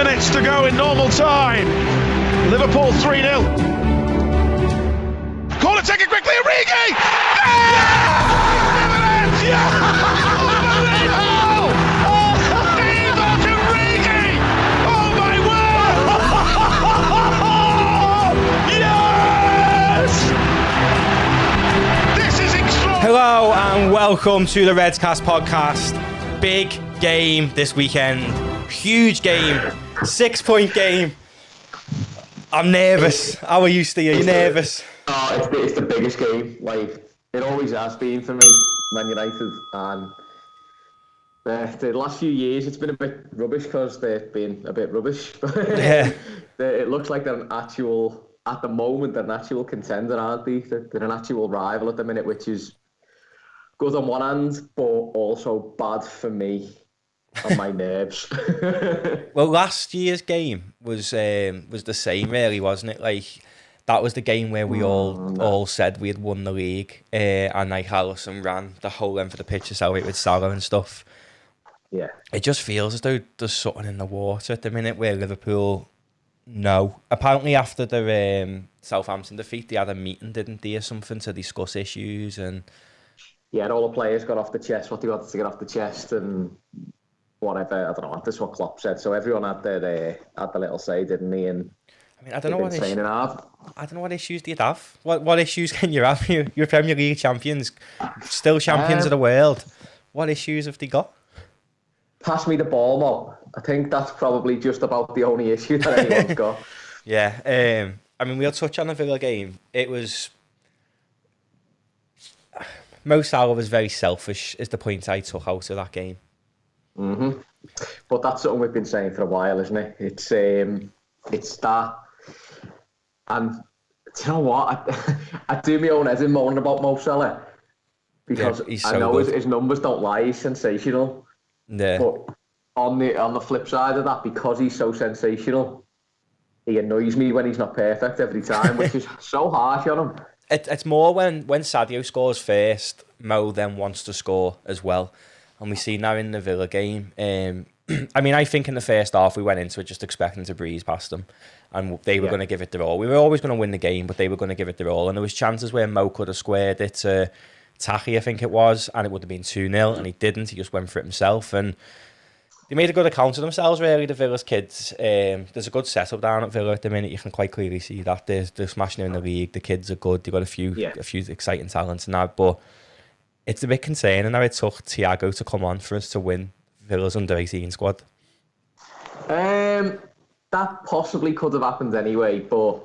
minutes to go in normal time. Liverpool 3-0. Corner taken quickly, Origi! Yeah! Yeah! Hello and welcome to the Redscast podcast. Big game this weekend. Huge game. 6-point game. I'm nervous. How are you, Steve? Are you nervous? It's the biggest game. Like, it always has been for me, Man United. And the last few years, it's been a bit rubbish because they've been a bit rubbish. Yeah. It looks like they're at the moment, they're an actual contender, aren't they? They're an actual rival at the minute, which is good on one hand, but also bad for me on my nerves. Well, last year's game was the same, really, wasn't it? Like, that was the game where we all said we had won the league, and like Alisson ran the whole length of the pitch to celebrate with Salah and stuff. Yeah, it just feels as though there's something in the water at the minute where Liverpool. No, apparently after the Southampton defeat, they had a meeting, didn't they, or something to discuss issues and. Yeah, and all the players got off the chest what they wanted to get off the chest and whatever. I don't know. That's what Klopp said. So everyone had their little say, didn't they? And I mean, I don't know what issues do you have. What issues can you have? You're Premier League champions, still champions of the world. What issues have they got? Pass me the ball, Mo. I think that's probably just about the only issue that anyone's got. Yeah. I mean, we'll touch on the Villa game. It was. Mo Salah was very selfish, is the point I took out of that game. Mm-hmm. But that's something we've been saying for a while, isn't it? It's that. And do you know what? I do my own head in moaning about Mo Salah. Because yeah, so I know his numbers don't lie, he's sensational. Yeah. But on the flip side of that, because he's so sensational, he annoys me when he's not perfect every time, which is so harsh on him. It's more when Sadio scores first, Mo then wants to score as well. And we see now in the Villa game. I mean, I think in the first half we went into it just expecting to breeze past them. And they were going to give it their all. We were always going to win the game, but they were going to give it their all. And there was chances where Mo could have squared it to Tahi, I think it was, and it would have been 2-0, and he didn't. He just went for it himself. And they made a good account of themselves, really, the Villa's kids. There's a good setup down at Villa at the minute. You can quite clearly see that. They're smashing in the league. The kids are good. They've got a few exciting talents and that. But it's a bit concerning how it took Thiago to come on for us to win Villa's under-18 squad. That possibly could have happened anyway, but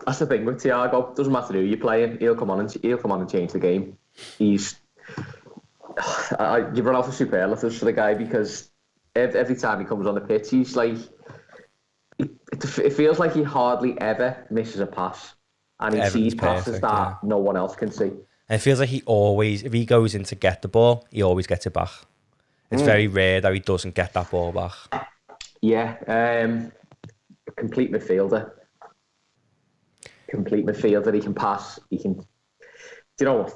that's the thing with Thiago. Doesn't matter who you're playing. He'll come on and change the game. He's... you run out of superlatives for the guy because every time he comes on the pitch, he's like, it feels like he hardly ever misses a pass, and he sees passes that no one else can see. And it feels like he always, if he goes in to get the ball, he always gets it back. It's very rare that he doesn't get that ball back. Yeah, a complete midfielder. He can pass. He can. Do you know what?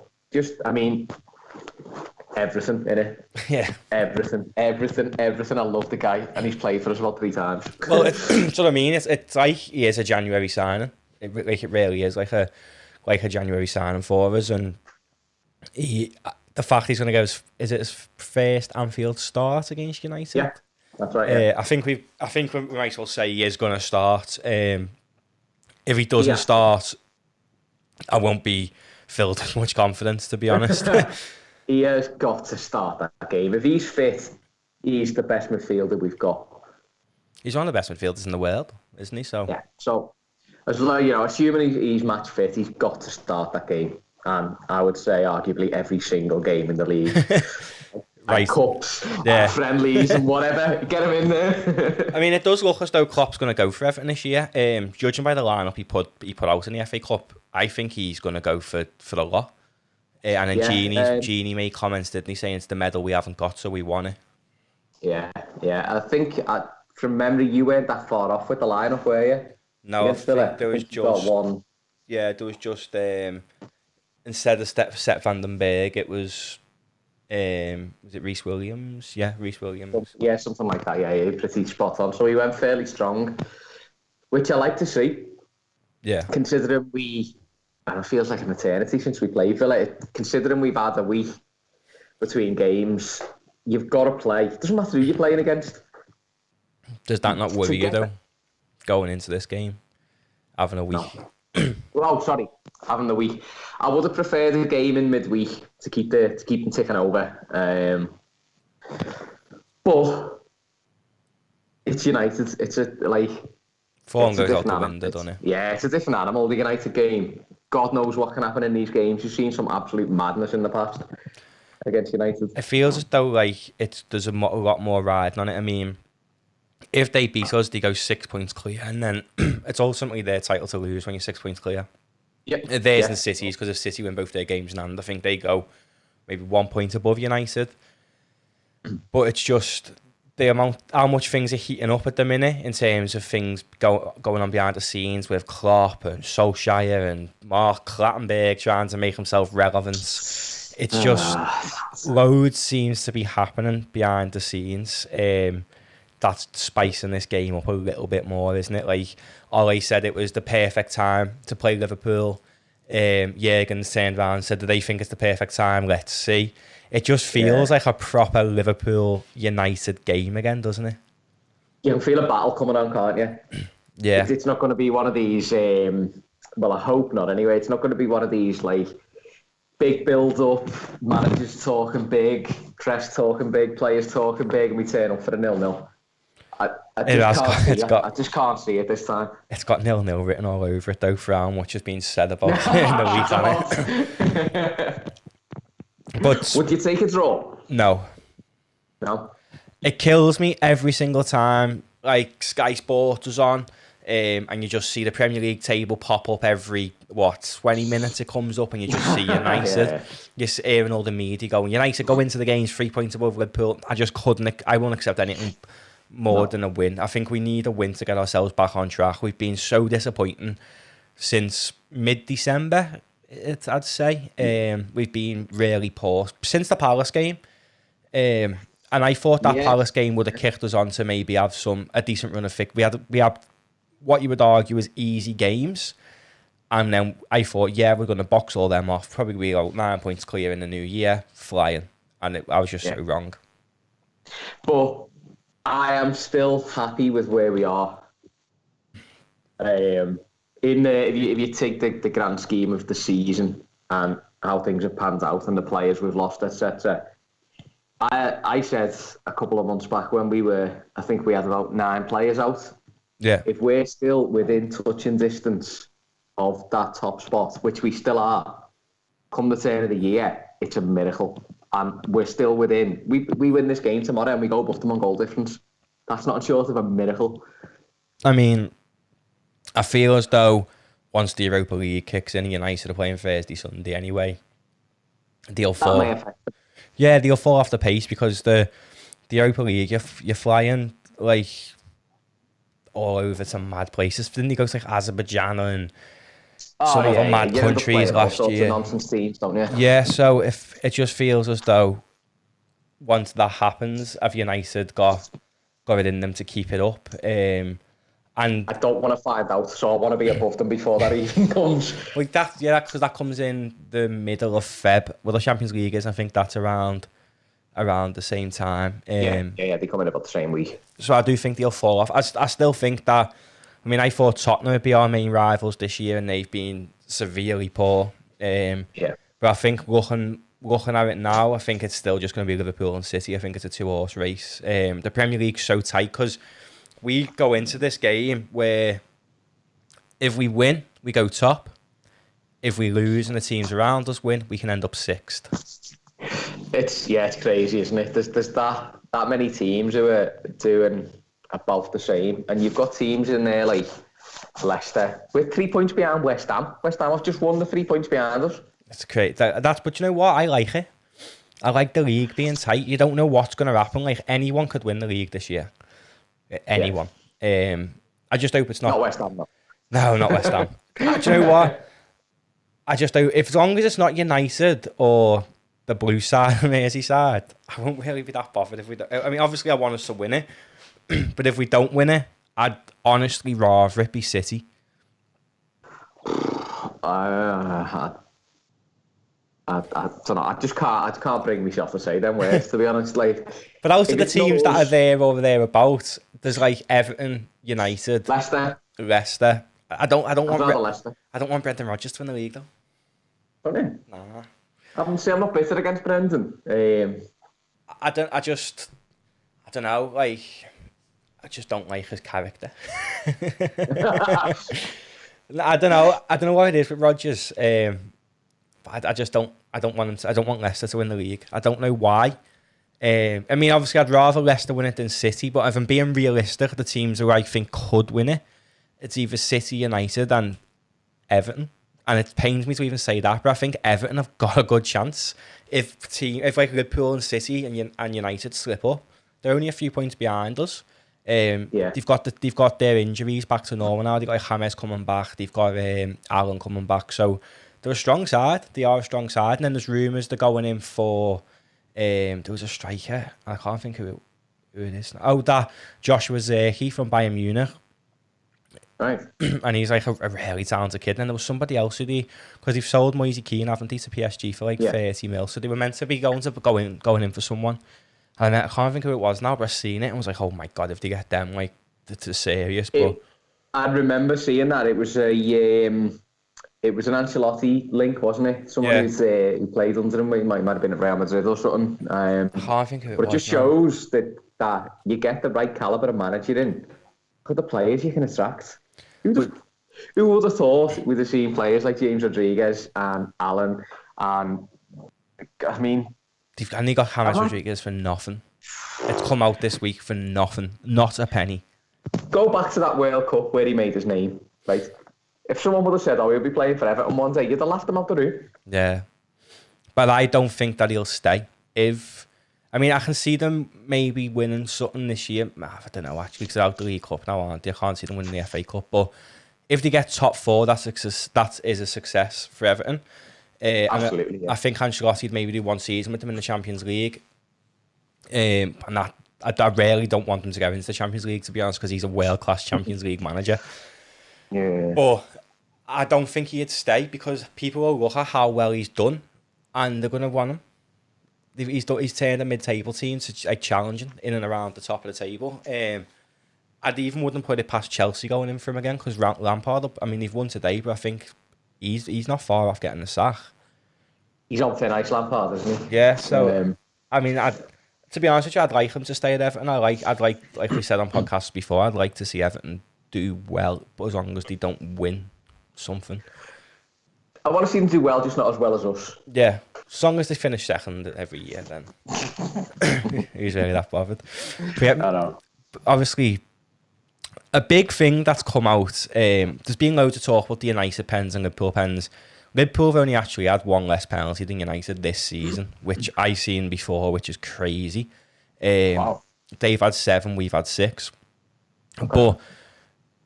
I mean. Everything in it. Yeah. Everything. I love the guy, and he's played for us about 3 times. Well, that's what I mean. It's like he is a January signing. It really is like a January signing for us, and the fact he's going to get his first Anfield start against United. Yeah, that's right. Yeah. I think we might as well say he is going to start. If he doesn't start, I won't be filled with much confidence, to be honest. He has got to start that game. If he's fit, he's the best midfielder we've got. He's one of the best midfielders in the world, isn't he? So yeah. So, as well, assuming he's match fit, he's got to start that game. And I would say, arguably, every single game in the league. Right. Cups, friendlies, and whatever. Get him in there. I mean, it does look as though Klopp's going to go for everything this year. Judging by the lineup he put out in the FA Cup, I think he's going to go for a lot. And then Genie made comments, didn't he, saying it's the medal we haven't got, so we won it. Yeah. I think, from memory, you weren't that far off with the lineup, were you? No, I think there was just one. Yeah, there was just instead of Sepp van den Berg, it was Was it Reece Williams? Yeah, Reece Williams. Yeah, something like that. Yeah, yeah, pretty spot on. So he went fairly strong, which I like to see. Yeah. Considering and it feels like an eternity since we played Villa. Considering we've had a week between games, you've got to play. It doesn't matter who you're playing against. Does that not worry you though, going into this game, having a week? No. Oh, sorry, having the week. I would have preferred a game in midweek to keep them ticking over. But it's United. It's Form goes out the window, doesn't it? Yeah, it's a different animal. The United game. God knows what can happen in these games. You've seen some absolute madness in the past against United. It feels as though there's a lot more riding on it. I mean, if they beat us, they go 6 points clear, and then it's ultimately their title to lose when you're 6 points clear. Yep. Theirs and City's, because if City win both their games in hand, I think they go maybe 1 point above United. But it's just the amount, how much things are heating up at the minute in terms of things going on behind the scenes with Klopp and Solskjaer and Mark Clattenburg trying to make himself relevant. It's just loads seems to be happening behind the scenes. That's spicing this game up a little bit more, isn't it? Like Ole said, it was the perfect time to play Liverpool. Jurgen's turned around and said that they think it's the perfect time. Let's see. It just feels like a proper Liverpool United game again, doesn't it? You can feel a battle coming on, can't you? Yeah. It's not going to be one of these, well, I hope not anyway. It's not going to be one of these, like, big build-up, managers talking big, press talking big, players talking big, and we turn up for a 0-0. I just can't see it this time. It's got 0-0 written all over it, though, for how much has been said about it in the week on it. But would you take a draw? No. No? It kills me every single time, like, Sky Sports is on, and you just see the Premier League table pop up every, 20 minutes it comes up, and you just see United. You're hearing all the media going, United go into the games 3 points above Liverpool. I won't accept anything more than a win. I think we need a win to get ourselves back on track. We've been so disappointing since mid-December, I'd say. We've been really poor since the Palace game. And I thought that Palace game would have kicked us on to maybe have a decent run of fix. We had what you would argue is easy games. And then I thought, we're going to box all them off. Probably be about 9 points clear in the new year, flying. And I was just so wrong. But I am still happy with where we are. If you take the grand scheme of the season and how things have panned out and the players we've lost, etc. I said a couple of months back when I think we had about 9 players out. Yeah. If we're still within touching distance of that top spot, which we still are, come the turn of the year, it's a miracle. And we're still within. We win this game tomorrow and we go above them on goal difference. That's not short of a miracle. I mean, I feel as though once the Europa League kicks in, United are playing Thursday, Sunday anyway. They'll fall. Yeah, they'll fall off the pace because the Europa League, you're flying like all over some mad places. Didn't you go to like Azerbaijan and some other mad countries last year? Nonsense teams, don't you? Yeah, so if it just feels as though once that happens, have United got it in them to keep it up? And I don't want to find out, so I want to be above them before that even comes. Like that, because that comes in the middle of Feb. Well, the Champions League is, I think that's around the same time. They come in about the same week. So I do think they'll fall off. I still think that. I mean, I thought Tottenham would be our main rivals this year, and they've been severely poor. But I think looking at it now, I think it's still just going to be Liverpool and City. I think it's a 2-horse race. The Premier League's so tight because we go into this game where if we win, we go top. If we lose and the teams around us win, we can end up 6th. It's crazy, isn't it? There's that many teams who are doing about the same, and you've got teams in there like Leicester with 3 points behind West Ham. West Ham have just won the 3 points behind us. It's great. But you know what? I like it. I like the league being tight. You don't know what's going to happen. Like anyone could win the league this year. Anyone. I just hope it's not West Ham. No, not West Ham. Do you know what? I just hope, as long as it's not United or the blue side of Merseyside, I won't really be that bothered if we don't. I mean, obviously I want us to win it, but if we don't win it, I'd honestly rather it be City. I don't know. I just can't bring myself to say them words, to be honest. Like, but out of the teams that are there over there about, there's like Everton, United, Leicester. I don't want Leicester. I don't want Brendan Rodgers to win the league though. Don't you? Nah. I'm not bitter against Brendan. I don't know. Like, I just don't like his character. I don't know what it is with Rodgers. But I just don't. I don't want him. I don't want Leicester to win the league. I don't know why. I mean, obviously, I'd rather Leicester win it than City. But if I'm being realistic, the teams who I think could win it, it's either City, United, and Everton. And it pains me to even say that, but I think Everton have got a good chance. If like Liverpool and City and United slip up, they're only a few points behind us. They've got their injuries back to normal now. They've got James coming back. They've got Allen coming back. So they're a strong side. They are a strong side. And then there's rumours they're going in for. There was a striker. I can't think who it is. Oh, that Joshua Zirkzee from Bayern Munich. Right. And he's like a really talented kid. And there was somebody else because they've sold Moise Kean, haven't they, to PSG for like 30 mil. So they were meant to be going in for someone. And I can't think who it was now, but I seen it and was like, oh my God, if they get them, like, it's serious. But I remember seeing that. It was an Ancelotti link, wasn't it? Someone who played under him. He might have been at Real Madrid or something. I can't think who it was. But it just shows that you get the right calibre of manager in. Look at the players you can attract. Who would have thought we'd have seen players like James Rodriguez and Allen and I mean... And they got James Rodriguez for nothing. It's come out this week for nothing. Not a penny. Go back to that World Cup where he made his name. Right? If someone would have said, he'll be playing for Everton one day, you'd have laughed him out the room. Yeah. But I don't think that he'll stay. I can see them maybe winning something this year. I don't know, actually, because they're out the League Cup now, aren't they? I can't see them winning the FA Cup. But if they get top four, that is a success for Everton. Absolutely, yeah. I think Ancelotti'd maybe do one season with them in the Champions League. And I really don't want them to go into the Champions League, to be honest, because he's a world-class Champions League manager. Yeah. But I don't think he'd stay because people will look at how well he's done and they're going to want him. He's turned a mid-table team to challenging in and around the top of the table. I'd even wouldn't put it past Chelsea going in for him again because Lampard, they've won today, but I think he's not far off getting the sack. He's on thin ice, Lampard, isn't he? Yeah, so, to be honest with you, I'd like him to stay at Everton. I'd like we said on podcasts before, I'd like to see Everton do well, but as long as they don't win something. I want to see them do well, just not as well as us. Yeah, as long as they finish second every year, then who's really that bothered? But yeah, I know. Obviously, a big thing that's come out, there's been loads of talk about the United pens and Liverpool pens. Liverpool have only actually had one less penalty than United this season, which I've seen before, which is crazy. Wow. They've had 7, we've had 6. Okay. But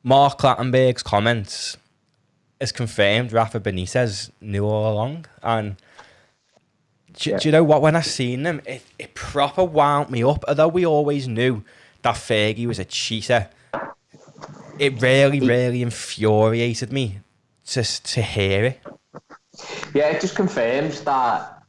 Mark Clattenburg's comments has confirmed Rafa Benitez knew all along. And do you know what? When I seen them, it proper wound me up. Although we always knew that Fergie was a cheater, it really infuriated me to hear it. Yeah, it just confirms that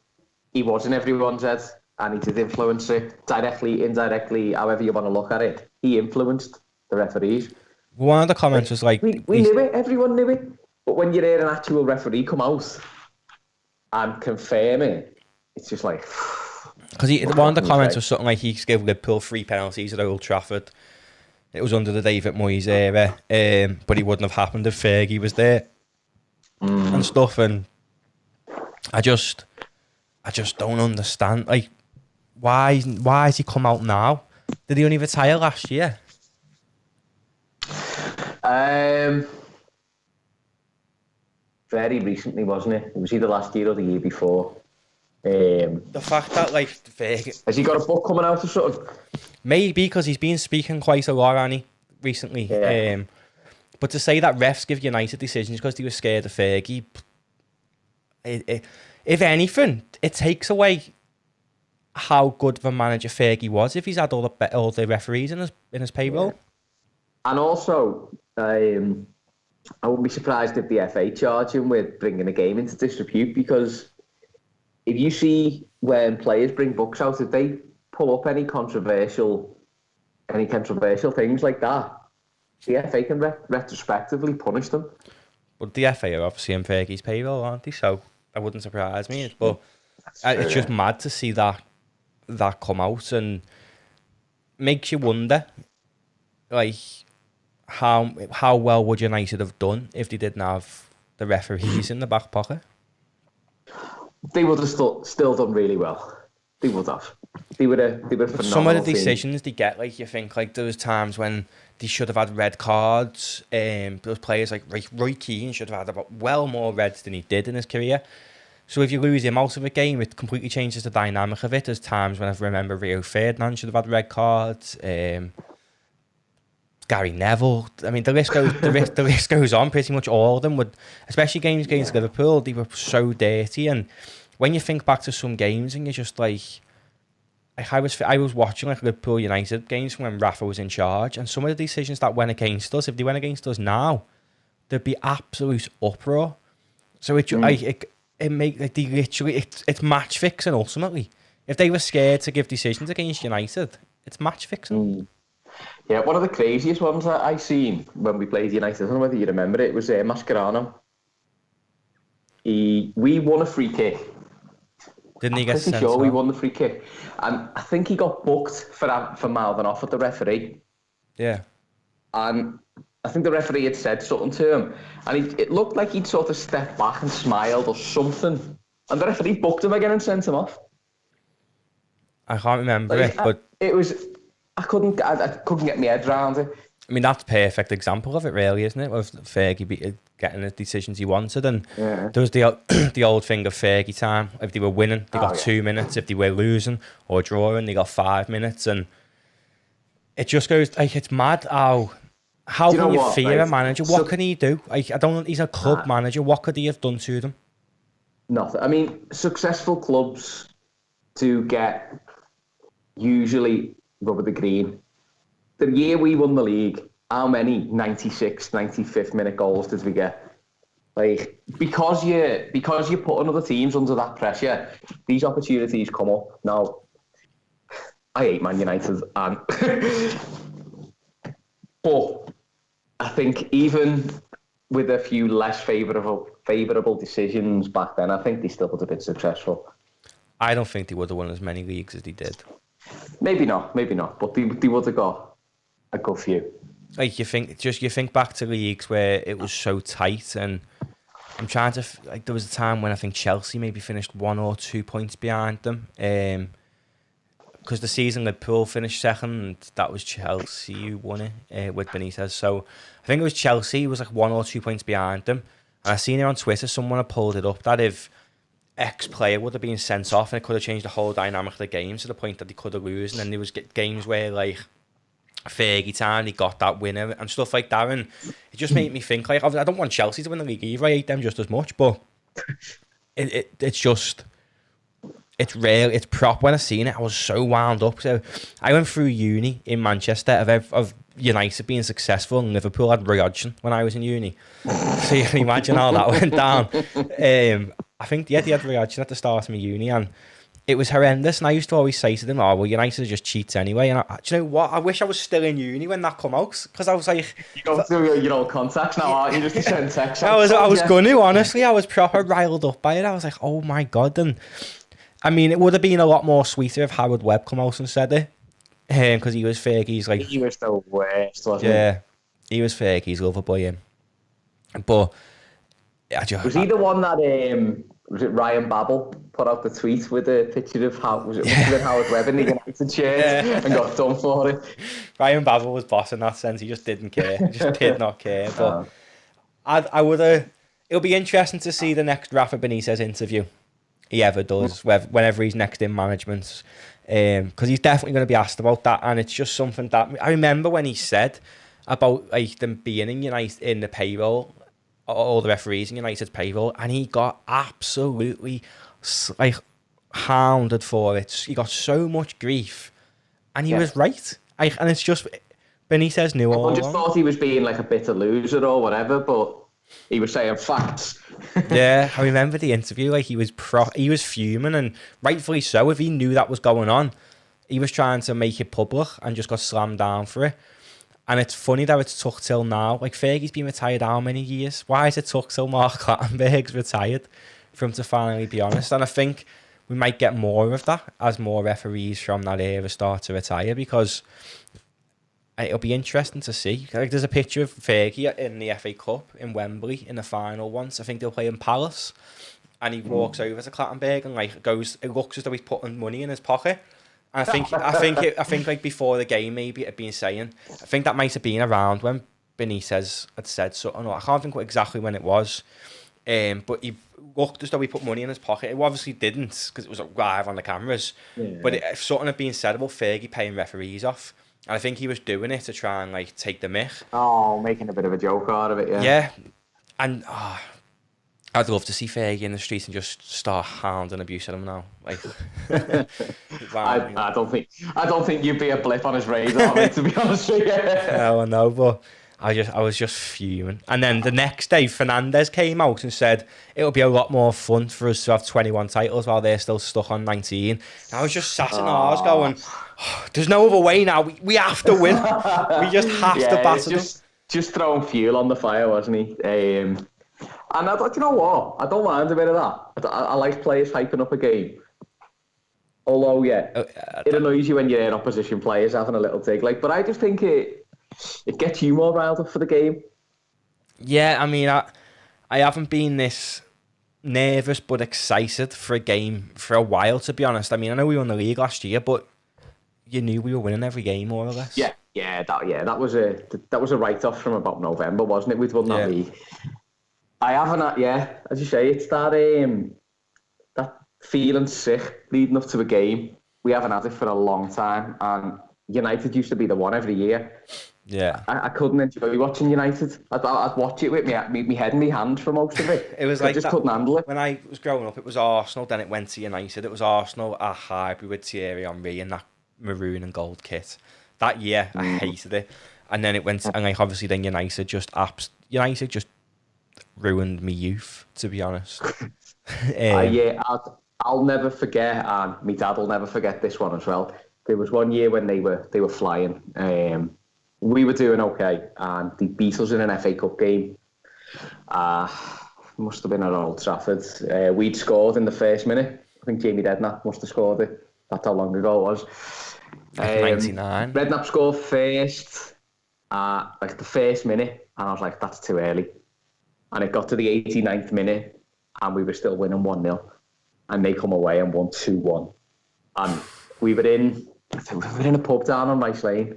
he was in everyone's head and he did influence it directly, indirectly, however you want to look at it. He influenced the referees. One of the comments was like... We knew it, everyone knew it. But when you hear an actual referee come out and confirm it, it's just like... Because one of the comments was something like he gave Liverpool 3 penalties at Old Trafford. It was under the David Moyes era, but it wouldn't have happened if Fergie was there and stuff. And I just don't understand. Like, why has he come out now? Did he only retire last year? Very recently, wasn't it? It was either last year or the year before. The fact that, like, Fergie... Has he got a book coming out or something? Maybe, because he's been speaking quite a lot, hasn't he, recently. Yeah. But to say that refs give United decisions because they were scared of Fergie, if anything, it takes away how good of a manager Fergie was if he's had all the referees in his payroll. And also, I wouldn't be surprised if the FA charge him with bringing a game into disrepute, because if you see when players bring books out, if they pull up any controversial things like that, the FA can retrospectively punish them. But the FA are obviously in Fergie's payroll, aren't they? So that wouldn't surprise me. But it's just mad to see that come out, and makes you wonder, like, how well would United have done if they didn't have the referees in the back pocket? They would have still done really well. They would have. They were phenomenal. Some of the decisions they get, like, you think, like, there was times when they should have had red cards. Those players like Roy Keane should have had well more reds than he did in his career. So if you lose him out of a game, it completely changes the dynamic of it. There's times when I remember Rio Ferdinand should have had red cards. Gary Neville. I mean, the list goes on. Pretty much all of them would, especially games against Liverpool, they were so dirty. And when you think back to some games, and you're just like I was watching like Liverpool United games when Rafa was in charge, and some of the decisions that went against us, if they went against us now, there'd be absolute uproar. So it make like they literally it's match fixing ultimately. If they were scared to give decisions against United, it's match fixing. Yeah, one of the craziest ones that I seen when we played United, I don't know whether you remember it, was Mascherano. We won a free kick. Didn't he get sent off? I'm pretty sure we won the free kick. And I think he got booked for mouthing off at the referee. Yeah. And I think the referee had said something to him. And it looked like he'd sort of stepped back and smiled or something. And the referee booked him again and sent him off. I can't remember it, but it was... I couldn't get my head around it. I mean, that's a perfect example of it, really, isn't it? Of Fergie getting the decisions he wanted. And there was the old thing of Fergie time. If they were winning, they got 2 minutes. If they were losing or drawing, they got 5 minutes. And it just goes, like, it's mad how can you fear a manager? What can he do? Like, I don't know, he's a club manager. What could he have done to them? Nothing. I mean, successful clubs do get usually rubber the green. The year we won the league, how many 96th, 95th minute goals did we get? Like, because you put other teams under that pressure, these opportunities come up. Now, I hate Man United, and but I think even with a few less favourable decisions back then, I think they still would have been successful. I don't think they would have won as many leagues as they did. Maybe not, but they would have got a good few. Like, you think back to leagues where it was so tight, and I'm trying to like, there was a time when I think Chelsea maybe finished 1 or 2 points behind them, because the season Liverpool finished second, that was Chelsea who won it with Benitez. So I think it was Chelsea was like 1 or 2 points behind them, and I seen it on Twitter. Someone had pulled it up that if X player would have been sent off, and it could have changed the whole dynamic of the game to the point that they could have lose. And then there was games where, like, Fergie time, he got that winner and stuff like that. And it just made me think, like, I don't want Chelsea to win the league either. I hate them just as much, but it's just, it's real. It's prop. When I seen it, I was so wound up. So I went through uni in Manchester of United being successful, and Liverpool had Roy Hodgson when I was in uni. So you can imagine how that went down. I think, they had Roy Hodgson at the start of my uni, and it was horrendous. And I used to always say to them, "Oh, well, United are just cheats anyway." And do you know what? I wish I was still in uni when that come out, because I was like, "You go through your old contacts now, aren't you? Just to send text." I was going to, honestly. I was proper riled up by it. I was like, "Oh my god!" And I mean, it would have been a lot more sweeter if Howard Webb come out and said it, because he was Fergie's, like, he was the worst, wasn't he? Yeah, he was Fergie's lover boy. But was he the one that was it Ryan Babel put out the tweet with a picture of Howard Webb in the United shirt and got done for it? Ryan Babel was boss in that sense. He just didn't care. He just did not care. But I would have. It'll be interesting to see the next Rafa Benitez interview he ever does, whenever he's next in management, because he's definitely going to be asked about that. And it's just something that I remember when he said about, like, them being in United in the payroll, all the referees in United's payroll, and he got absolutely like hounded for it. He got so much grief, and he was right. And it's just Benitez knew all I just along. thought he was being like a bitter loser or whatever, but he was saying facts. Yeah, I remember the interview. Like he was fuming, and rightfully so. If he knew that was going on, he was trying to make it public and just got slammed down for it. And it's funny that it's took till now. Like Fergie's been retired how many years? Why has it took till Mark Clattenburg's retired for him to finally be honest? And I think we might get more of that as more referees from that era start to retire, because it'll be interesting to see. Like there's a picture of Fergie in the FA Cup in Wembley in the final once. I think they'll play in Palace, and he walks over to Clattenburg and like goes. It looks as though he's putting money in his pocket. And I think like before the game, maybe it had been saying. I think that might have been around when Benitez had said something. I can't think exactly when it was. But he looked as though he put money in his pocket. It obviously didn't, because it was live on the cameras. Yeah. But if something had been said about Fergie paying referees off, and I think he was doing it to try and like take the mick. Oh, making a bit of a joke out of it, yeah. Yeah, and I'd love to see Fergie in the streets and just start hounding abuse at him now. Like, I don't think you'd be a blip on his radar, mate, to be honest with you. No, I know, but I was just fuming. And then the next day, Fernandez came out and said it'll be a lot more fun for us to have 21 titles while they're still stuck on 19. And I was just sat in ours going, there's no other way now. We have to win. We just have to batter them. Just throwing fuel on the fire, wasn't he? And I thought, you know what? I don't mind a bit of that. I like players hyping up a game. Although, it annoys you when you're in opposition players having a little dig. Like, but I just think it gets you more riled up for the game. Yeah, I mean, I haven't been this nervous but excited for a game for a while, to be honest. I mean, I know we won the league last year, but you knew we were winning every game, more or less. That was a write-off from about November, wasn't it? We'd won that league. I haven't, as you say, it's that feeling sick leading up to a game. We haven't had it for a long time, and United used to be the one every year. Yeah, I couldn't enjoy watching United. I'd watch it with me head in my hand for most of it. It was like I just couldn't handle it. When I was growing up, it was Arsenal, then it went to United. It was Arsenal at Highbury with Thierry Henry in that maroon and gold kit. That year, I hated it, and then it went, and like obviously then United just ruined me youth, to be honest. I'll never forget, and my dad will never forget this one as well. There was one year when they were flying. We were doing okay, and they beat us in an FA Cup game. Must have been at Old Trafford. We'd scored in the first minute. I think Jamie Redknapp must have scored it. That's how long ago it was. 99. Redknapp scored first, like the first minute, and I was like, that's too early. And it got to the 89th minute, and we were still winning 1-0. And they come away and won 2-1. And we were in a pub down on Rice Lane,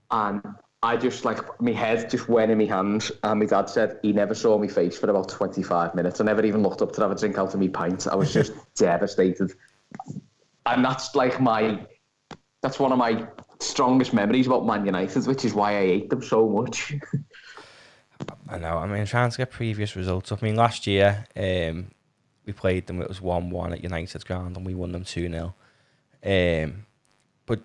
and I just, like, my head just went in my hands, and my dad said he never saw me face for about 25 minutes. I never even looked up to have a drink out of my pint. I was just devastated. And that's one of my strongest memories about Man United, which is why I hate them so much. I know. I mean, trying to get previous results. I mean, last year we played them. It was 1-1 at United's ground, and we won them 2-0. But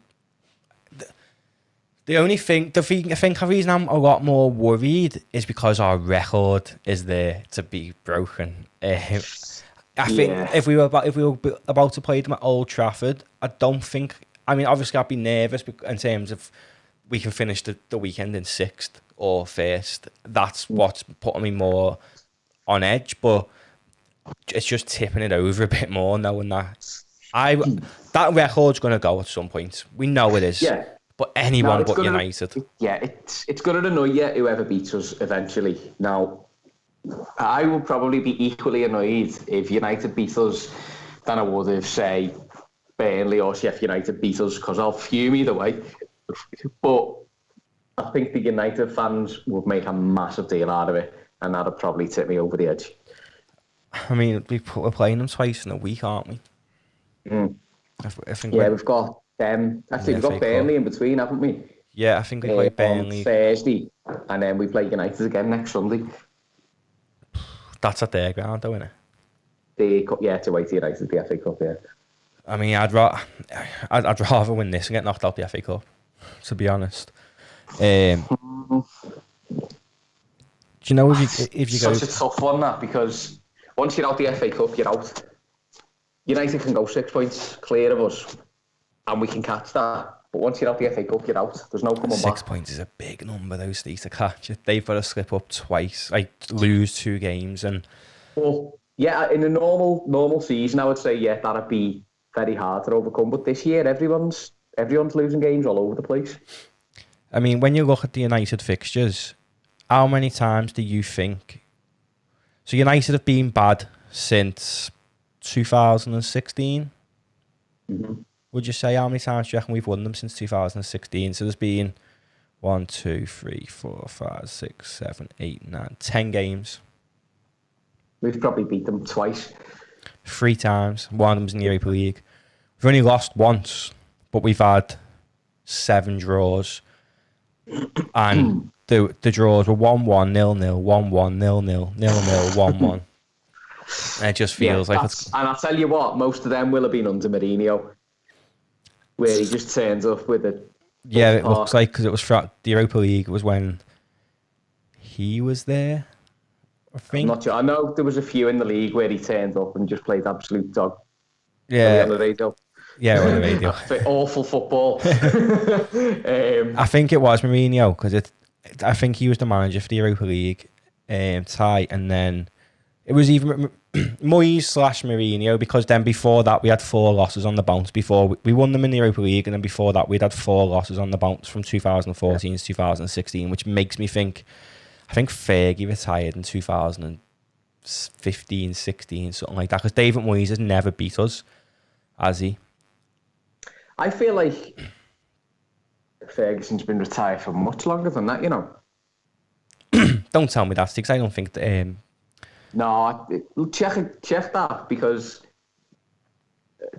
the only thing, I think the reason I'm a lot more worried is because our record is there to be broken. I think if we were about to play them at Old Trafford, I don't think. I mean, obviously, I'd be nervous in terms of we can finish the weekend in 6th or 1st. That's what's putting me more on edge, but it's just tipping it over a bit more, knowing that that record's going to go at some point. We know it is. Yeah. But anyone but United. It's going to annoy you, whoever beats us eventually. Now, I will probably be equally annoyed if United beat us than I would if, say, Burnley or Sheffield United beat us, because I'll fume either way. But I think the United fans would make a massive deal out of it, and that'll probably tip me over the edge. I mean, we're playing them twice in a week, aren't we? I think we've got them. Actually, we've got Burnley in between, haven't we? Yeah, I think we play Burnley on Thursday, and then we play United again next Sunday. That's at their ground, though, isn't it? The cup, yeah, it's away to United, the FA Cup, yeah. I mean, I'd rather win this and get knocked out the FA Cup, to be honest. Do you know if you go? Such a tough one, that, because once you're out the FA Cup, you're out. United can go 6 points clear of us, and we can catch that. But once you're out the FA Cup, you're out. There's no coming back. 6 points is a big number, though, Steve, to catch it. They've got to slip up twice, like lose 2 games, and. Well, yeah, in a normal season, I would say, yeah, that'd be very hard to overcome. But this year, everyone's losing games all over the place. I mean, when you look at the United fixtures, how many times do you think? So United have been bad since 2016. Mm-hmm. Would you say how many times do you reckon we've won them since 2016? So there's been 1, 2, 3, 4, 5, 6, 7, 8, 9, 10 games. We've probably beat them twice. 3 times. One of them's in the Europa League. We've only lost once, but we've had 7 draws. And the draws were 1-1, 0-0, 1-1, 0-0, 0-0, 1-1. And it just feels like it's... And I'll tell you what, most of them will have been under Mourinho, where he just turns up with a... Yeah, it looks like, because it was the Europa League was when he was there, I think. I'm not sure. I know there was a few in the league where he turned up and just played absolute dog. Yeah. On the radio. Yeah, on the radio. Awful football. I think it was Mourinho, because I think he was the manager for the Europa League tie, and then it was even Moyes/Mourinho, because then before that we had 4 losses on the bounce. Before we won them in the Europa League, and then before that we'd had 4 losses on the bounce from 2014 to 2016, which makes me think, I think Fergie retired in 2015, 16, something like that, because David Moyes has never beat us, has he? I feel like Ferguson's been retired for much longer than that, you know. Don't tell me that, because I don't think that... No, check that, because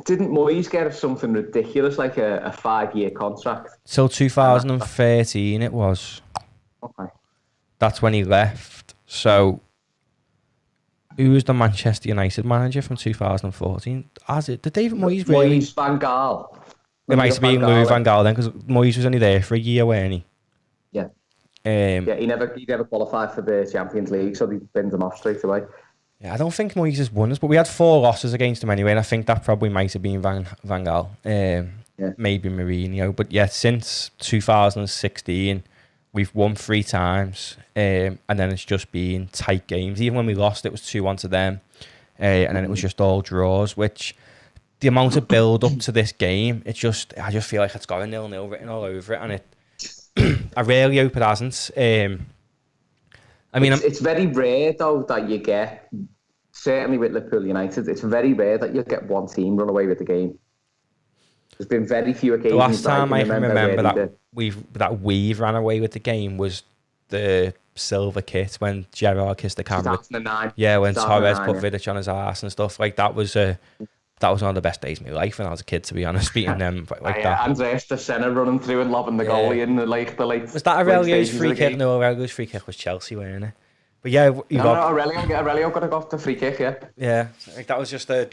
didn't Moyes get something ridiculous, like a 5-year contract? Till 2013 it was. Okay. That's when he left. So, who was the Manchester United manager from 2014? Did David Moyes really... Moyes, Van Gaal. It might have been Louis Van Gaal then, because Moyes was only there for a year, weren't he? Yeah. He never qualified for the Champions League, so they binned him off straight away. Yeah, I don't think Moyes has won us, but we had 4 losses against him anyway, and I think that probably might have been Van Gaal. Maybe Mourinho. But yeah, since 2016, we've won 3 times, and then it's just been tight games. Even when we lost, it was 2-1 to them, and then it was just all draws, which... The amount of build up to this game, I just feel like it's got a 0-0 written all over it, and I really hope it hasn't. I mean, it's very rare though that you get, certainly with Liverpool United, it's very rare that you get one team run away with the game. There's been very few occasions. The last time I can remember that we've ran away with the game was the silver kit when Gerrard kissed the camera. 2009. Yeah, when Torres put Vidic on his ass and stuff like that was. That was one of the best days of my life when I was a kid, to be honest, beating them like that. Andres de Sena running through and lobbing the goalie in the late. Was that Aurelio's free kick? No, Aurelio's free kick was Chelsea, weren't it? But yeah, Aurelio got to go off the free kick, yeah. Yeah, like that was just I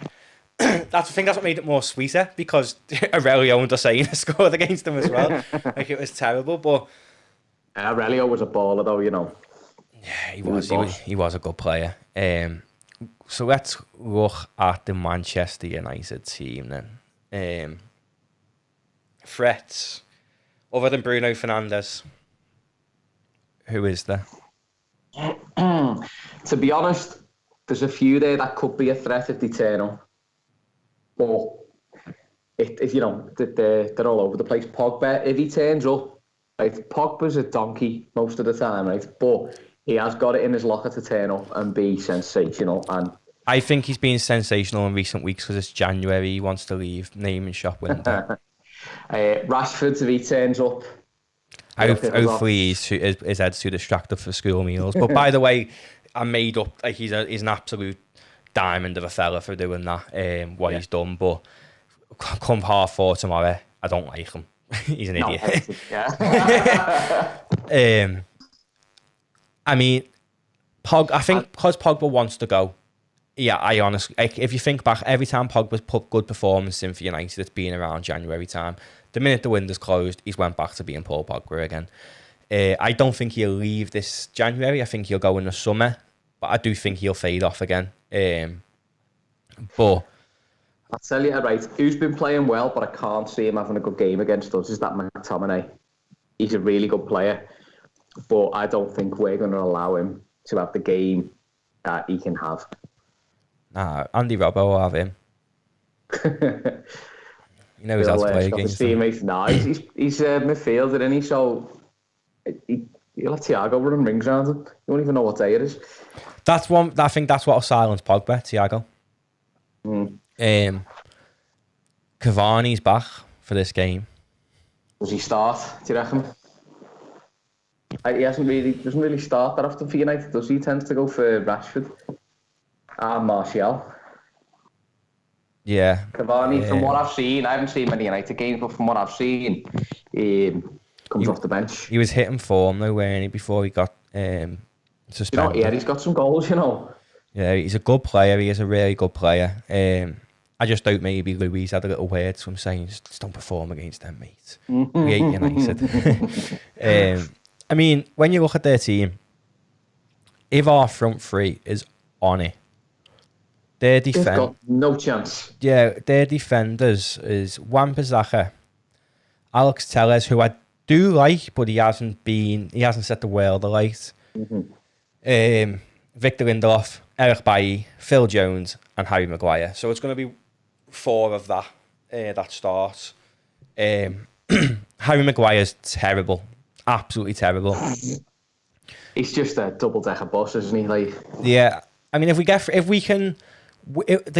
think that's what made it more sweeter, because Aurelio and de Sena scored against them as well. Like, it was terrible, but... Aurelio was a baller though, you know. Yeah, he was a good player. So let's look at the Manchester United team then. Threats, other than Bruno Fernandes, who is there? To be honest, there's a few there that could be a threat if they turn up. But if you know, they're all over the place. Pogba, if he turns up, right, Pogba's a donkey most of the time, right? But he has got it in his locker to turn up and be sensational. And I think he's been sensational in recent weeks because it's January. He wants to leave. Name and shop window. Rashford, if he turns up. Hopefully his head's too distracted for school meals. But by the way, I made up, like, he's an absolute diamond of a fella for doing that, he's done. But come 4:30 tomorrow, I don't like him. He's an idiot. I mean, I think because Pogba wants to go, Yeah, I honestly, like, if you think back, every time Pogba's put good performance in for United, it's been around January time. The minute the window's closed, he's went back to being Paul Pogba again. I don't think he'll leave this January. I think he'll go in the summer, but I do think he'll fade off again. But I'll tell you right, who's been playing well, but I can't see him having a good game against us, is that McTominay. He's a really good player, but I don't think we're going to allow him to have the game that he can have. nah, Andy Robbo will have him. You know he's had to play against him. Nah, he's a midfielder, isn't he? So he'll let Thiago run rings around him. You won't even know what day it is. That's one. I think that's what'll silence Pogba, Thiago. Cavani's back for this game. Does he start, do you reckon? He doesn't really start that often for United, does he? He tends to go for Rashford and Martial. Yeah. Cavani, from what I've seen, I haven't seen many United games, but from what I've seen, comes off the bench. He was hitting form though, weren't he, before he got suspended? Yeah, he's got some goals, Yeah, he's a good player. He is a really good player. I just thought maybe Louise had a little word to him saying, just don't perform against them, mate. We hate United. I mean, when you look at their team, if our front three is on it, their defense... They've got no chance. Yeah, their defenders is Wan-Bissaka, Alex Telles, who I do like, but he hasn't set the world alight. Victor Lindelof, Eric Bailly, Phil Jones, and Harry Maguire. So it's going to be 4 of that starts. Harry Maguire's terrible, absolutely terrible. He's just a double-decker bus, isn't he? Like, yeah, I mean, the